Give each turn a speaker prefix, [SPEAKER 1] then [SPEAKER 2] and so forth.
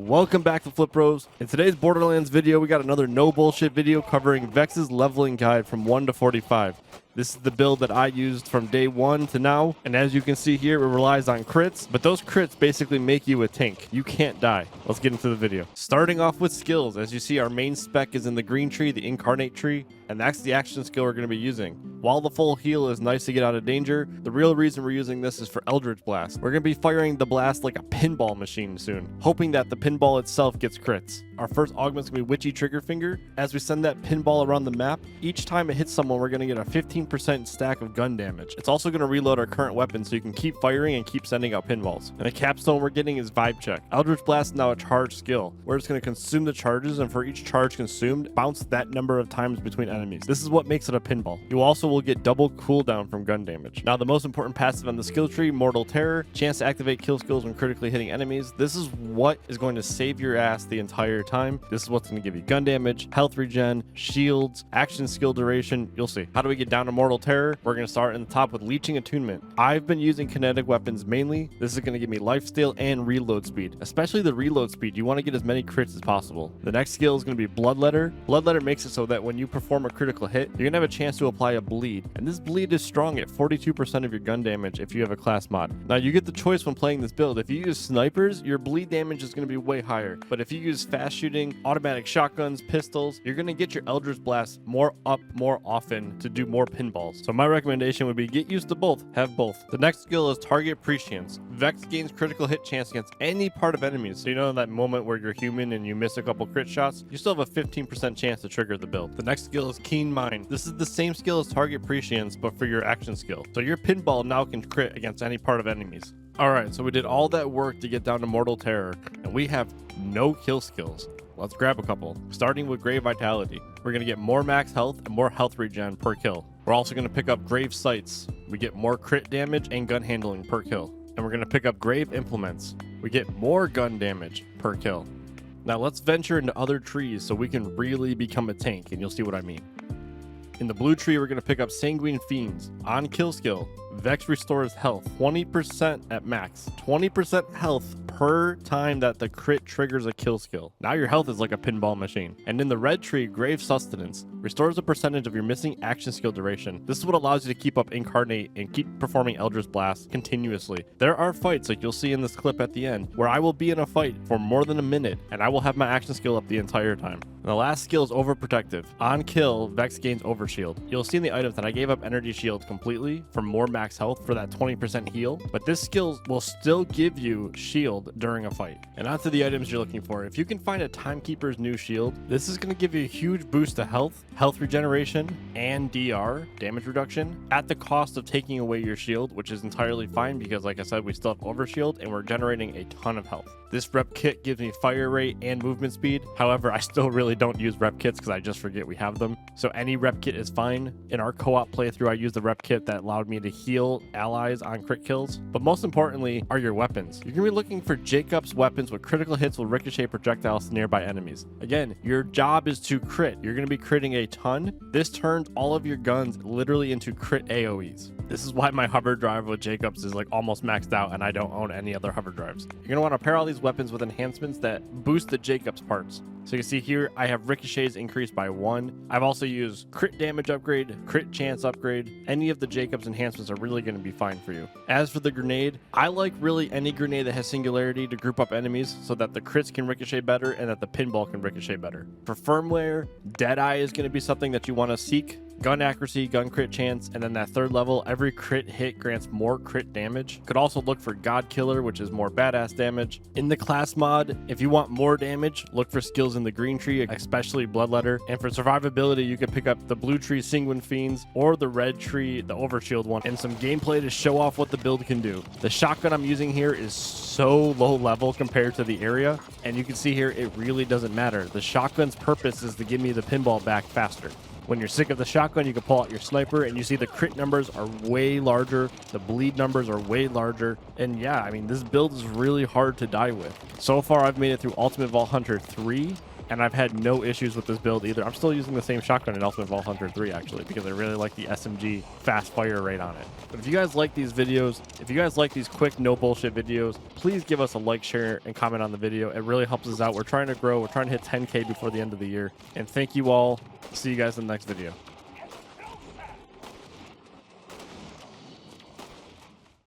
[SPEAKER 1] Welcome back to FlipBros. In today's Borderlands video, we got another no bullshit video covering Vex's leveling guide from 1 to 45. This is the build that I used from day 1 to now, and as you can see here, it relies on crits, but those crits basically make you a tank. You can't die. Let's get into the video. Starting off with skills, as you see, our main spec is in the green tree, the incarnate tree, and that's the action skill we're going to be using. While the full heal is nice to get out of danger, the real reason we're using this is for Eldritch Blast. We're going to be firing the blast like a pinball machine soon, hoping that the pinball itself gets crits. Our first augment's going to be Witchy Trigger Finger. As we send that pinball around the map, each time it hits someone, we're going to get a 15% stack of gun damage. It's also going to reload our current weapon so you can keep firing and keep sending out pinballs. And the capstone we're getting is Vibe Check. Eldritch Blast is now a charge skill. We're just going to consume the charges, and for each charge consumed, bounce that number of times between enemies. This is what makes it a pinball. You also will get double cooldown from gun damage. Now, the most important passive on the skill tree, Mortal Terror, chance to activate kill skills when critically hitting enemies. This is what is going to save your ass the entire time. This is what's going to give you gun damage, health regen, shields, action skill duration. You'll see. How do we get down to Mortal Terror? We're going to start in the top with Leeching Attunement. I've been using kinetic weapons mainly. This is going to give me lifesteal and reload speed, especially the reload speed. You want to get as many crits as possible. The next skill is going to be Bloodletter. Bloodletter makes it so that when you perform a critical hit, you're going to have a chance to apply a bleed, and this bleed is strong at 42% of your gun damage if you have a class mod. Now, you get the choice when playing this build. If you use snipers, your bleed damage is going to be way higher, but if you use fast shooting, automatic shotguns, pistols, you're going to get your Eldritch Blast more often to do more pinballs. So my recommendation would be get used to both. Have both. The next skill is Target Prescience. Vex gains critical hit chance against any part of enemies. So you know that moment where you're human and you miss a couple crit shots, you still have a 15% chance to trigger the build. The next skill is Keen Mind. This is the same skill as Target Prescience, but for your action skill. So your pinball now can crit against any part of enemies. Alright, so we did all that work to get down to Mortal Terror, and we have no kill skills. Let's grab a couple. Starting with Grave Vitality. We're going to get more max health and more health regen per kill. We're also going to pick up Grave Sights. We get more crit damage and gun handling per kill. And we're going to pick up Grave Implements. We get more gun damage per kill. Now let's venture into other trees so we can really become a tank, and you'll see what I mean. In the blue tree, we're going to pick up Sanguine Fiends. On kill skill, Vex restores health 20% at max. 20% health per time that the crit triggers a kill skill. Now your health is like a pinball machine. And in the red tree, Grave Sustenance restores a percentage of your missing action skill duration. This is what allows you to keep up Incarnate and keep performing Eldritch Blast continuously. There are fights, like you'll see in this clip at the end, where I will be in a fight for more than a minute and I will have my action skill up the entire time. And the last skill is Overprotective. On kill, Vex gains Overshield. You'll see in the items that I gave up Energy Shield completely for more max health for that 20% heal, but this skill will still give you shield during a fight. And onto the items you're looking for. If you can find a Timekeeper's New Shield, this is going to give you a huge boost to health, health regeneration, and DR, damage reduction, at the cost of taking away your shield, which is entirely fine because, like I said, we still have Overshield and we're generating a ton of health. This rep kit gives me fire rate and movement speed. However, I still really don't use rep kits because I just forget we have them. So any rep kit is fine. In our co-op playthrough, I used the rep kit that allowed me to heal allies on crit kills. But most importantly are your weapons. You're going to be looking for Jacob's weapons with critical hits will ricochet projectiles to nearby enemies. Again, your job is to crit. You're going to be critting a ton. This turns all of your guns literally into crit AoEs. This is why my hover drive with Jacobs is like almost maxed out and I don't own any other hover drives. You're going to want to pair all these weapons with enhancements that boost the Jacobs parts. So you can see here, I have ricochets increased by 1. I've also used crit damage upgrade, crit chance upgrade. Any of the Jacobs enhancements are really going to be fine for you. As for the grenade, I like really any grenade that has singularity to group up enemies so that the crits can ricochet better and that the pinball can ricochet better. For firmware, Deadeye is going to be something that you want to seek. Gun accuracy, gun crit chance, and then that third level, every crit hit grants more crit damage. Could also look for God Killer, which is more badass damage. In the class mod, if you want more damage, look for skills in the green tree, especially Bloodletter. And for survivability, you can pick up the blue tree Sanguine Fiends or the red tree, the Overshield one, and some gameplay to show off what the build can do. The shotgun I'm using here is so low level compared to the area, and you can see here it really doesn't matter. The shotgun's purpose is to give me the pinball back faster. When you're sick of the shotgun, you can pull out your sniper and you see the crit numbers are way larger. The bleed numbers are way larger. And yeah, I mean, this build is really hard to die with. So far, I've made it through Ultimate Vault Hunter 3 and I've had no issues with this build either. I'm still using the same shotgun in Ultimate Vault Hunter 3 actually, because I really like the SMG fast fire rate on it. But if you guys like these videos, if you guys like these quick no bullshit videos, please give us a like, share, and comment on the video. It really helps us out. We're trying to grow. We're trying to hit 10K before the end of the year. And thank you all. See you guys in the next video.